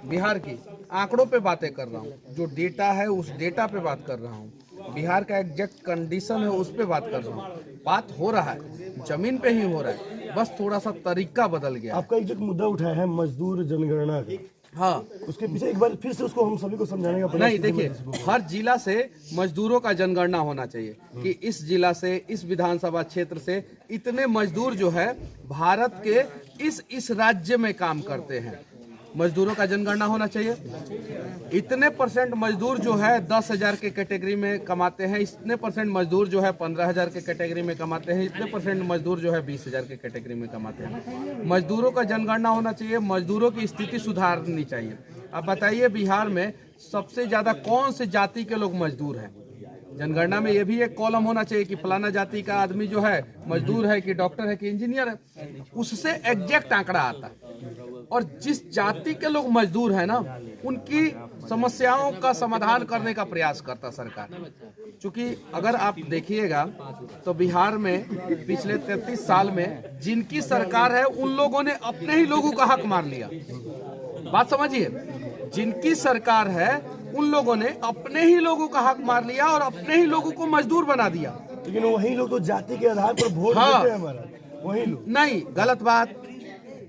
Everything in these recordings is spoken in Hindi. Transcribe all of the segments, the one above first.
बिहार की आंकड़ों पे बातें कर रहा हूँ, जो डेटा है उस डेटा पे बात कर रहा हूँ, बिहार का एग्जैक्ट कंडीशन है उस पे बात कर रहा हूँ। बात हो रहा है, जमीन पे ही हो रहा है, बस थोड़ा सा तरीका बदल गया है। आपका एक जो मुद्दा उठाया है मजदूर जनगणना का, हाँ, उसके पीछे एक बार फिर से उसको हम सभी को समझाने का प्रयास नहीं देखिए, कीजिए। हर जिला से मजदूरों का जनगणना होना चाहिए कि इस जिला से, इस विधानसभा क्षेत्र से इतने मजदूर जो है भारत के इस राज्य में काम करते हैं, मजदूरों का जनगणना होना चाहिए। इतने परसेंट मजदूर जो है 10,000 के कैटेगरी में कमाते हैं, इतने परसेंट मजदूर जो है 15,000 के कैटेगरी में कमाते हैं, इतने परसेंट मजदूर जो है 20,000 के कैटेगरी में कमाते हैं। मजदूरों का जनगणना होना चाहिए, मजदूरों की स्थिति सुधारनी चाहिए। अब बताइए बिहार में सबसे ज्यादा कौन से जाति के लोग मजदूर हैं? जनगणना में ये भी एक कॉलम होना चाहिए कि फलाना जाति का आदमी जो है मजदूर है कि डॉक्टर है कि इंजीनियर है, उससे एग्जैक्ट आंकड़ा आता है। और जिस जाति के लोग मजदूर हैं ना, उनकी समस्याओं का समाधान करने का प्रयास करता सरकार। क्योंकि अगर आप देखिएगा तो बिहार में पिछले 33 साल में जिनकी सरकार है उन लोगों ने अपने ही लोगों का हक मार लिया। बात समझिए, जिनकी सरकार है उन लोगों ने अपने ही लोगों का हक मार लिया और अपने ही लोगों को मजदूर बना दिया। लेकिन वही लोग तो जाति के आधार पर वोट हाँ, देते हैं हमारा, वही लोग। नहीं, गलत बात।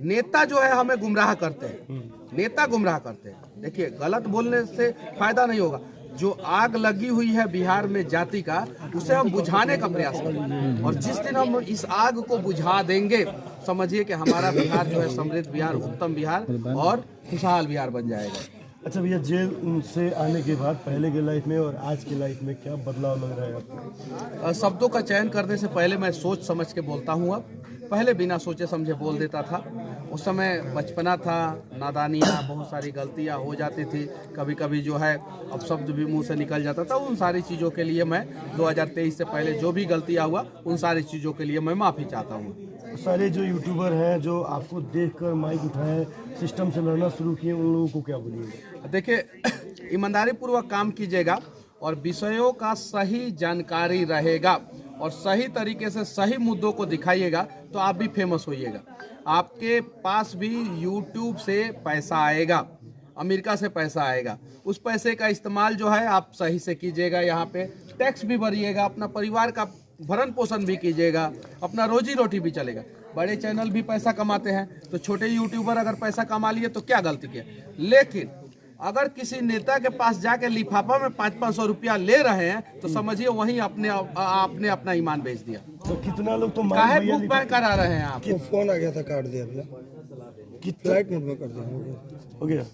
नेता जो है हमें गुमराह करते हैं, नेता गुमराह करते हैं। देखिए, गलत बोलने से फायदा नहीं होगा। जो आग लगी हुई है बिहार में जाति का, उसे हम बुझाने का प्रयास करें, और जिस दिन हम इस आग को बुझा देंगे, समझिए कि हमारा बिहार जो है समृद्ध बिहार, उत्तम बिहार और खुशहाल बिहार बन जाएगा। अच्छा भैया, जेल से आने के बाद पहले के लाइफ में और आज की लाइफ में क्या बदलाव लग रहा है आपको? शब्दों का चयन करने से पहले मैं सोच समझ के बोलता हूँ। अब पहले बिना सोचे समझे बोल देता था। उस समय बचपना था, नादानियाँ, बहुत सारी गलतियाँ हो जाती थी, कभी कभी जो है अपशब्द भी मुंह से निकल जाता था। उन सारी चीज़ों के लिए मैं 2023 से पहले जो भी गलतियाँ हुआ, उन सारी चीज़ों के लिए मैं माफ़ी चाहता हूँ। सारे जो यूट्यूबर हैं जो आपको देखकर माइक उठाए, सिस्टम से लड़ना शुरू किए, उन लोगों को क्या बोलिए? देखिए, ईमानदारी पूर्वक काम कीजिएगा और विषयों का सही जानकारी रहेगा और सही तरीके से सही मुद्दों को दिखाइएगा तो आप भी फेमस होइएगा। आपके पास भी यूट्यूब से पैसा आएगा, अमेरिका से पैसा आएगा। उस पैसे का इस्तेमाल जो है आप सही से कीजिएगा, यहाँ पे टैक्स भी भरिएगा, अपना परिवार का भरण पोषण भी कीजिएगा, अपना रोजी रोटी भी चलेगा। बड़े चैनल भी पैसा कमाते हैं, तो छोटे यूट्यूबर अगर पैसा कमा लिए तो क्या गलती किया। लेकिन अगर किसी नेता के पास जाके लिफाफा में 500-500 रुपया ले रहे हैं तो समझिए वहीं आपने अपना ईमान बेच दिया। तो कितना लोग तो काहे बुक बैक करा रहे हैं आप? फोन आ गया था, काट दिया भैया, फ्लाइट मोड में कर दिया। हो गया।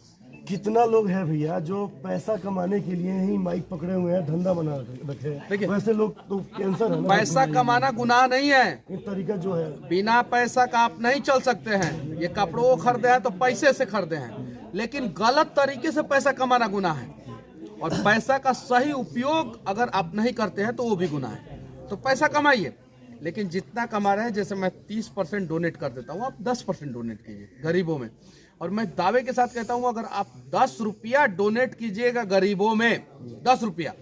कितना लोग हैं भैया जो पैसा कमाने के लिए ही माइक पकड़े हुए हैं, धंधा बना रखे हैं? देखिए, वैसे लोग तो कैंसर है ना। पैसा कमाना गुनाह नहीं है, ये तरीका जो है, बिना पैसा का आप नहीं चल सकते हैं। ये कपड़ों को खरीदे हैं तो पैसे से खरीदे हैं, लेकिन गलत तरीके से पैसा कमाना गुनाह है। और पैसा का सही उपयोग अगर आप नहीं करते हैं तो वो भी गुनाह है। तो पैसा कमाइए, लेकिन जितना कमा रहे हैं, जैसे मैं 30% डोनेट कर देता हूँ, आप 10% डोनेट कीजिए गरीबों में। और मैं दावे के साथ कहता हूँ, अगर आप 10 रुपया डोनेट कीजिएगा गरीबों में, 10 रुपया,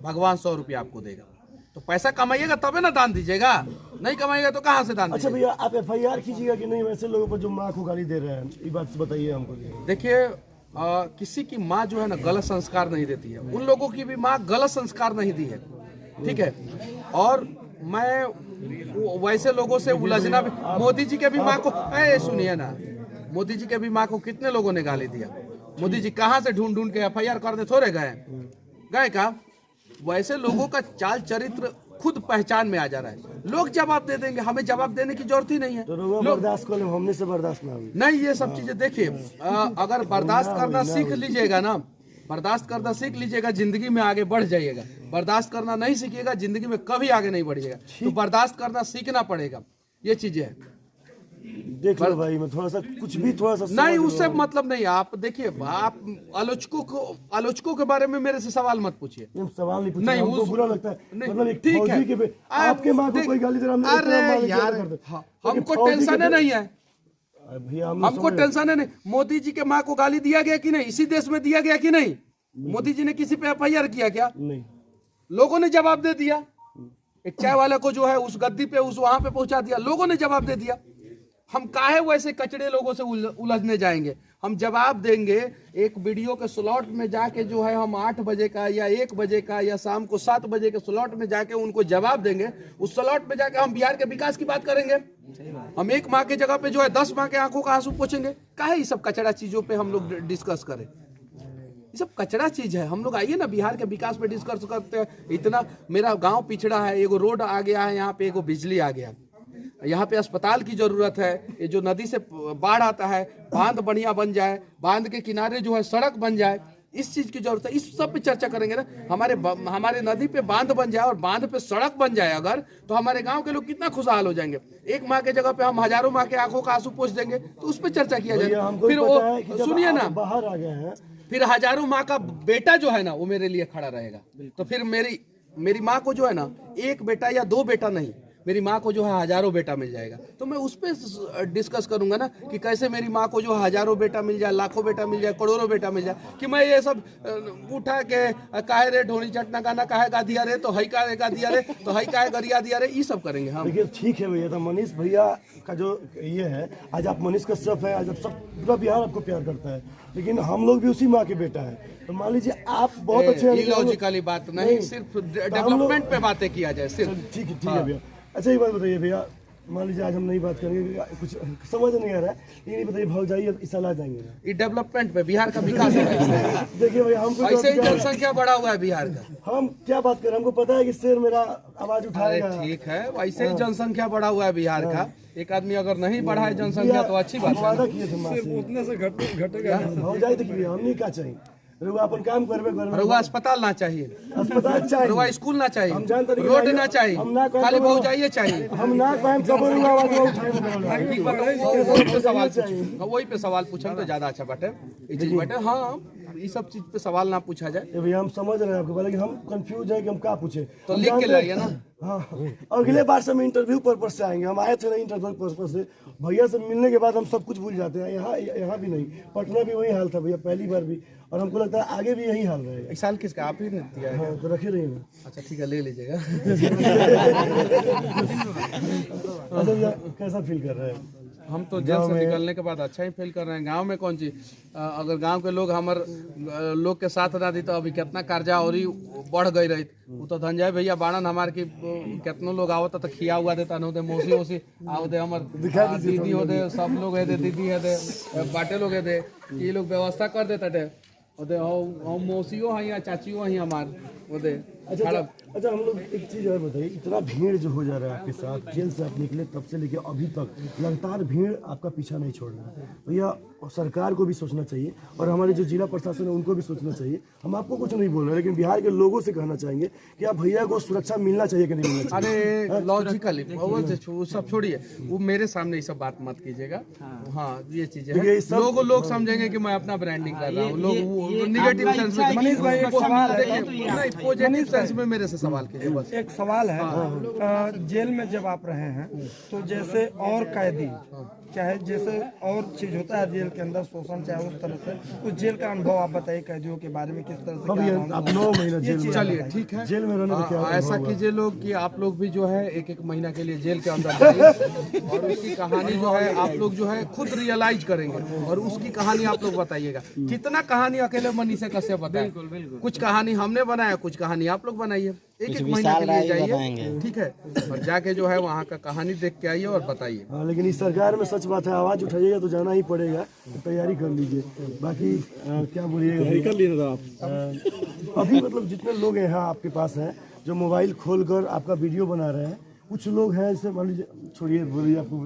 भगवान 100 रुपया आपको देगा। तो पैसा कमाइएगा तबे ना दान दीजिएगा, नहीं कमाइएगा तो कहाँ से दान अच्छा दीजिएगा? भैया, आप FIR कीजिएगा कि नहीं वैसे लोगों पर जो माँ को गाली दे रहे हैं? ये बात बताइए हमको। देखिए, किसी की माँ जो है ना गलत संस्कार नहीं देती है, उन लोगों की भी माँ गलत संस्कार नहीं दी है, ठीक है। और मैं वैसे लोगों से उलझना भी, मोदी जी के भी माँ को, सुनिए ना, मोदी जी के भी माँ को कितने लोगों ने गाली दिया। मोदी जी कहाँ से ढूंढ ढूंढ के FIR करने थोड़े गए का? वैसे लोगों का चाल चरित्र खुद पहचान में आ जा रहा है। लोग जवाब दे देंगे, हमें जवाब देने की जरूरत ही नहीं है। तो बर्दाश्त कर लो, हमने से बर्दाश्त ना हुई। नहीं, ये सब चीजें देखिए, अगर बर्दाश्त करना सीख लीजिएगा ना, बर्दाश्त करना सीख लीजिएगा, जिंदगी में आगे बढ़ जाइएगा। बर्दाश्त करना नहीं सीखिएगा, जिंदगी में कभी आगे नहीं बढ़िएगा। तो बर्दाश्त करना सीखना पड़ेगा, ये चीजें हैं। देख लो भाई, मैं थोड़ा सा कुछ भी थोड़ा सा नहीं, उससे मतलब नहीं। आप देखिए, आप आलोचकों के बारे में मेरे से सवाल मत पूछिए। सवाल नहीं पूछा, नहीं, हमको बुरा लगता है। नहीं, मतलब एक ठीक फौजी है, के आपके माँ को कोई गाली दे रहा है, अरे यार, हमको टेंशन नहीं है, हमको टेंशन है नहीं। मोदी जी के माँ को गाली दिया गया कि नहीं? इसी देश में दिया गया कि नहीं? मोदी जी ने किसी पे FIR किया क्या? नहीं, लोगों ने जवाब दे दिया। एक चाय वाला को जो है उस गद्दी पे, उस वहां पे पहुंचा दिया, लोगों ने जवाब दे दिया। हम काहे वैसे कचड़े लोगों से उलझने जाएंगे? हम जवाब देंगे। एक वीडियो के स्लॉट में जाके जो है हम 8 बजे का या 1 बजे का या शाम को 7 बजे के स्लॉट में जाके उनको जवाब देंगे। उस स्लॉट में जाके हम बिहार के विकास की बात करेंगे। हम एक माँ के जगह पे जो है 10 माँ के आंखों का आंसू पोंछेंगे। काहे ये सब कचरा चीजों पे हम लोग डिस्कस करें? ये सब कचरा चीज है। हम लोग आइए ना बिहार के विकास पे डिस्कस करते हैं। इतना मेरा गांव पिछड़ा है, एगो रोड आ गया है यहाँ पे, एगो बिजली आ गया, यहाँ पे अस्पताल की जरूरत है। ये जो नदी से बाढ़ आता है, बांध बढ़िया बन जाए, बांध के किनारे जो है सड़क बन जाए, इस चीज की जरूरत है। इस सब पे चर्चा करेंगे ना। हमारे नदी पे बांध बन जाए और बांध पे सड़क बन जाए अगर, तो हमारे गांव के लोग कितना खुशहाल हो जाएंगे। एक माँ के जगह पे हम हजारों माँ के आंखों का आंसू पोंछ देंगे, तो उस पर चर्चा किया जाए। फिर वो सुनिए ना, बाहर आ गए हैं, फिर हजारों माँ का बेटा जो है ना वो मेरे लिए खड़ा रहेगा। तो फिर मेरी माँ को जो है ना एक बेटा या 2 बेटा नहीं, मेरी माँ को जो है हजारों बेटा मिल जाएगा। तो मैं उस पर डिस्कस करूंगा ना कि कैसे मेरी माँ को जो हजारों बेटा मिल जाए, लाखों बेटा मिल जाए, करोड़ों बेटा मिल जाए। कि मैं ये सब उठा के काहे रे ढोनी चटना गाना काहे गा दिया रे, तो हई काहे गा दिया रे, तो हई काहे गरिया दिया रे, ये सब करेंगे हम। देखिए ठीक है भैया, तो मनीष भैया का जो ये है, आज आप मनीष कश्यप है, आज आप सब पूरा बिहार आपको प्यार करता है, लेकिन हम लोग भी उसी माँ के बेटा है। तो मान लीजिए आप बहुत अच्छे हैं, इलॉजिकली बात नहीं, सिर्फ डेवलपमेंट पे बातें किया जाए सिर्फ। ठीक है भैया। अच्छा ये बात बताइए भैया, मान लीजिए आज हम नहीं बात करेंगे, कुछ समझ नहीं आ रहा है, ये नहीं बताइए भाव जाइए इस साल आ जाएंगे ये डेवलपमेंट पे बिहार का विकास है। देखिए भैया, हम ऐसे ही जनसंख्या बढ़ा हुआ है बिहार का। हम क्या बात करें, हमको पता है कि शेर मेरा आवाज उठाएगा। ठीक है, वैसे ही जनसंख्या बढ़ा हुआ है बिहार का। एक आदमी अगर नहीं बढ़ा है जनसंख्या तो अच्छी बात है। वादा किए थे माँ से, उतने से घटेगा। भाव जाए तो कि हम नहीं क्या चाहिए, अपन काम करबे रुआ अस्पताल ना चाहिए, अस्पताल चाहिए, रुआ स्कूल ना चाहिए, हम जानते हैं रोड ना चाहिए, हम ना खाली पहुंचाइए चाहिए। हम ना काम कबर आवाज वही पे सवाल पूछम तो ज्यादा अच्छा बाटे। ये चीज बाटे, हाँ ये सब चीज पे सवाल ना पूछा जाए। भैया हम समझ रहे हैं आपको, लेकिन हम कंफ्यूज है कि हम क्या पूछे। तो लिख के लाइए ना। हाँ, अगले बार से हम इंटरव्यू पर्पस से आएंगे। हम आए थे ना इंटरव्यू पर्पस से, भैया से मिलने के बाद हम सब कुछ भूल जाते हैं। यहाँ भी नहीं, पटना भी वही हाल था भैया, पहली बार भी, और हमको लगता है आगे भी यही हाल रहेगा। इस साल किसका आप ही ने दिया है? हाँ, तो रखे रहिए ना। अच्छा ठीक है, ले लीजिएगा। अच्छा भैया, कैसा फील कर रहे हैं? हम तो जेल से निकलने के बाद अच्छा ही फील कर रहे हैं। गांव में कौन चीज, अगर गांव के लोग हमार लोग के साथ ना दी तो अभी कितना कर्जा और ही बढ़ गई रही। वो तो धनंजय भैया बाणन हमार की कितनों लोग आवता तो खिया हुआ देता न होते, मौसी वोसी आओ दे, हमार दीदी हो दे, सब लोग है दे, दीदी है दे, बाटे लोग है दे, ये लोग व्यवस्था कर देता थे। हम मौसियों हैं या चाचियों हैं हमार वो दे। अच्छा हम लोग एक चीज़ और बताइए, इतना भीड़ जो हो जा रहा है आपके साथ, जेल से आप निकले तब से लेके अभी तक लगातार भीड़ आपका पीछा नहीं छोड़ रहा है। भैया सरकार को भी सोचना चाहिए और हमारे जो जिला प्रशासन है उनको भी सोचना चाहिए। हम आपको कुछ नहीं बोल रहे, लेकिन बिहार के लोगों से कहना चाहेंगे कि आप भैया को सुरक्षा मिलना चाहिए कि नहीं मिलना चाहिए। अरे लॉजिकली वो सब छोड़िए, वो मेरे सामने ये सब बात मत कीजिएगा। हाँ ये चीजें लोग समझेंगे कि मैं अपना ब्रांडिंग कर रहा हूँ। लोग निगेटिव सेंस में, पॉजिटिव सेंस में मेरे से सवाल कीजिए बस। एक सवाल है, जेल में जब आप रहे हैं तो जैसे और कैदी चाहे जैसे और चीज होता है जेल के अंदर, शोषण चाहे उस तरह से, उस जेल का अनुभव आप बताइए कैदियों के बारे में, किस तरह से आप 9 महीना जेल में, चलिए ठीक है, जेल में रहने ऐसा कीजिए लोग कि आप लोग भी जो है एक महीना के लिए जेल के अंदर जाइए और उसकी कहानी जो है आप लोग जो है खुद रियलाइज करेंगे और उसकी कहानी आप लोग बताइएगा। कितना कहानी अकेले मनीष कश्यप बताए, कुछ कहानी हमने बनाया, कुछ कहानी आप लोग बनाइए। एक महीना के लिए जाइए, ठीक है, और जाके जो है वहाँ का कहानी देख के आइए और बताइए। लेकिन इस सरकार में सच बात है, आवाज उठाइएगा तो जाना ही पड़ेगा, तो तैयारी कर लीजिए। बाकी क्या बोलिएगा, कर लीजिए आप अभी मतलब जितने लोग यहाँ आपके पास हैं जो मोबाइल खोलकर आपका वीडियो बना रहे हैं, कुछ लोग हैं जैसे मान लीजिए, छोड़िए बोलिए आपको